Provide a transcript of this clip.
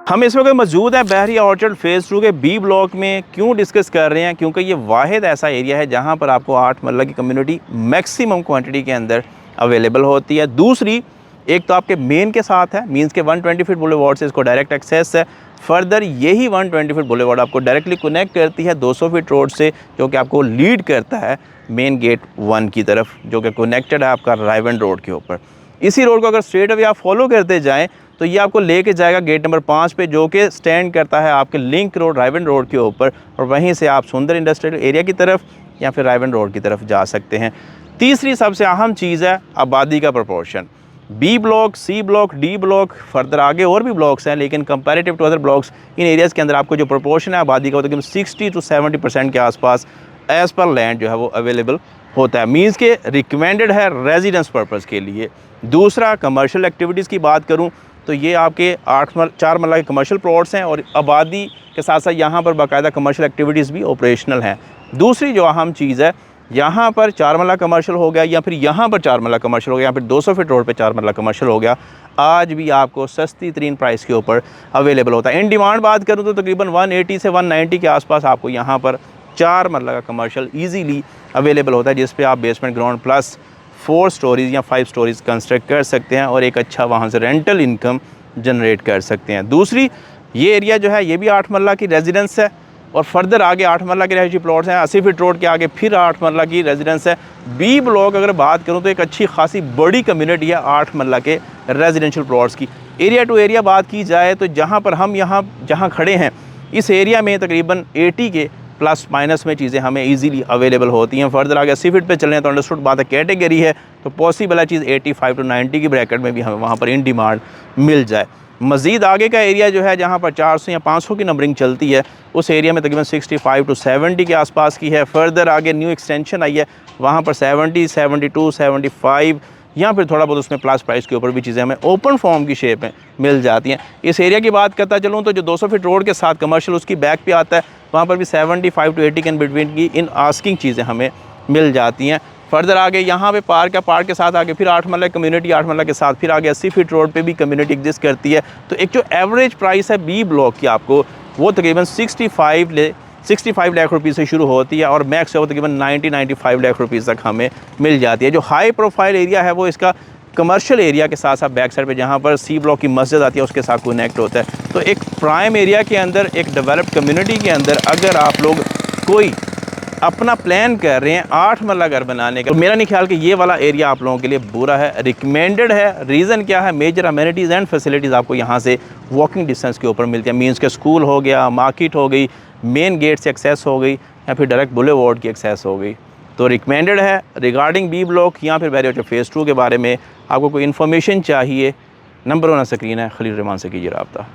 हम इस वक्त मौजूद हैं बहरिया ऑर्चर्ड फेज़ 2 के बी ब्लॉक में। क्यों डिस्कस कर रहे हैं? क्योंकि ये वाहिद ऐसा एरिया है जहाँ पर आपको 8 मरला की कम्युनिटी मैक्सिमम क्वांटिटी के अंदर अवेलेबल होती है। दूसरी, एक तो आपके मेन के साथ है, मींस के 120 फीट बुलेवार्ड से इसको डायरेक्ट एक्सेस है। फर्दर यही 120 फीट बुलेवार्ड आपको डायरेक्टली कनेक्ट करती है 200 फीट रोड से, जो कि आपको लीड करता है मेन गेट 1 की तरफ, जो कि कनेक्टेड है आपका रायवन रोड के ऊपर। इसी रोड को अगर स्ट्रेट अवे आप फॉलो करते जाएँ तो ये आपको लेके जाएगा गेट नंबर 5 पे, जो कि स्टैंड करता है आपके लिंक रोड रायवन रोड के ऊपर, और वहीं से आप सुंदर इंडस्ट्रियल एरिया की तरफ या फिर रायवन रोड की तरफ जा सकते हैं। तीसरी सबसे अहम चीज़ है आबादी का proportion. B block, C block, D block, further आगे और भी ब्लॉक्स हैं, लेकिन comparative to other blocks in areas के अंदर आपको जो प्रोपोर्शन है आबादी का, तकरीबन 60 to 70% के आसपास एज़ पर लैंड जो है वो अवेलेबल होता है। मीन्स के रिकमेंडेड है रेजिडेंस पर्पज़ के लिए। दूसरा, कमर्शियल एक्टिविटीज़ की बात करूँ तो ये आपके 4 मरला के कमर्शियल प्लॉट्स हैं, और आबादी के साथ साथ यहाँ पर बाकायदा कमर्शियल एक्टिविटीज़ भी ऑपरेशनल हैं। दूसरी जो अहम चीज़ है, यहाँ पर 4 मरला कमर्शियल हो गया, या फिर यहाँ पर 4 मरला कमर्शियल हो गया, या फिर 200 फीट रोड पे 4 मरला कमर्शियल हो गया, आज भी आपको सस्ती तरीन प्राइस के ऊपर अवेलेबल होता है। इन डिमांड बात करूँ तो तकरीबन 180 से 190 के आसपास आपको यहाँ पर 4 मरला का कमर्शियल ईजीली अवेलेबल होता है, जिस पे आप बेसमेंट ग्राउंड प्लस 4 स्टोरीज़ या 5 स्टोरीज़ कंस्ट्रक्ट कर सकते हैं और एक अच्छा वहाँ से रेंटल इनकम जनरेट कर सकते हैं। दूसरी, ये एरिया जो है ये भी 8 मरला की रेजिडेंस है, और फर्दर आगे 8 मरला के रहायशी प्लॉट्स हैं। 80 फीट रोड के आगे फिर 8 मरला की रेजिडेंस है। बी ब्लॉक अगर बात करूँ तो एक अच्छी खासी बड़ी कम्युनिटी है 8 मरला के रेजिडेंशियल प्लॉट्स की। एरिया टू एरिया बात की जाए तो जहाँ पर हम जहाँ खड़े हैं इस एरिया में तकरीबन 80 के प्लस माइनस में चीज़ें हमें इजीली अवेलेबल होती हैं। फर्दर आगे 80 फीट पे चलें तो अंडरस्टूड बात है कैटेगरी है, तो पॉसिबल है चीज़ 85 to 90 की ब्रैकेट में भी हमें वहाँ पर इन डिमांड मिल जाए। मज़ीद आगे का एरिया जो है जहाँ पर 400 या 500 की नंबरिंग चलती है, उस एरिया में तकरीबन 65 to 70 के आसपास की है। फर्दर आगे न्यू एक्सटेंशन आई है, वहाँ पर 70, 72, 75 या फिर थोड़ा बहुत उसमें प्लस प्राइस के ऊपर भी चीज़ें हमें ओपन फॉर्म की शेप में मिल जाती हैं। इस एरिया की बात करता चलूँ तो जो 200 फीट रोड के साथ कमर्शियल उसकी बैक पे आता है, वहाँ पर भी 75 to 80 के बिटवीन की इन आस्किंग चीज़ें हमें मिल जाती हैं। फर्दर आगे यहाँ पे पार्क है, पार्क के साथ आगे फिर 8 मरला कम्युनिटी, 8 मरला के साथ फिर आगे 80 फीट रोड पे भी कम्युनिटी एग्जिस्ट करती है। तो एक जो एवरेज प्राइस है बी ब्लॉक की आपको, वो तकरीबन 65 लाख रुपीज़ से शुरू होती है और मैक्स है वो तकरीबन 90-95 लाख रुपीज़ तक हमें मिल जाती है। जो हाई प्रोफाइल एरिया है वो इसका कमर्शियल एरिया के साथ साथ बैक साइड पे जहाँ पर सी ब्लॉक की मस्जिद आती है उसके साथ कनेक्ट होता है। तो एक प्राइम एरिया के अंदर, एक डेवलप्ड कम्युनिटी के अंदर अगर आप लोग कोई अपना प्लान कर रहे हैं 8 मरला घर बनाने का, तो मेरा नहीं ख्याल कि ये वाला एरिया आप लोगों के लिए बुरा है, रिकमेंडेड है। रीज़न क्या है? मेजर अमेनिटीज़ एंड फैसिलिटीज़ आपको यहाँ से वॉकिंग डिस्टेंस के ऊपर मिलती है। मीन्स के स्कूल हो गया, मार्केट हो गई, मेन गेट से एक्सेस हो गई, या फिर डायरेक्ट बुलेवार्ड की एक्सेस हो गई। तो रिकमेंडेड है। रिगार्डिंग बी ब्लॉक या फिर बहरिया ऑर्चर्ड फेज़ 2 के बारे में आपको कोई इन्फॉर्मेशन चाहिए, नंबर ऑन स्क्रीन है, खलील रहमान से कीजिए रब्ता।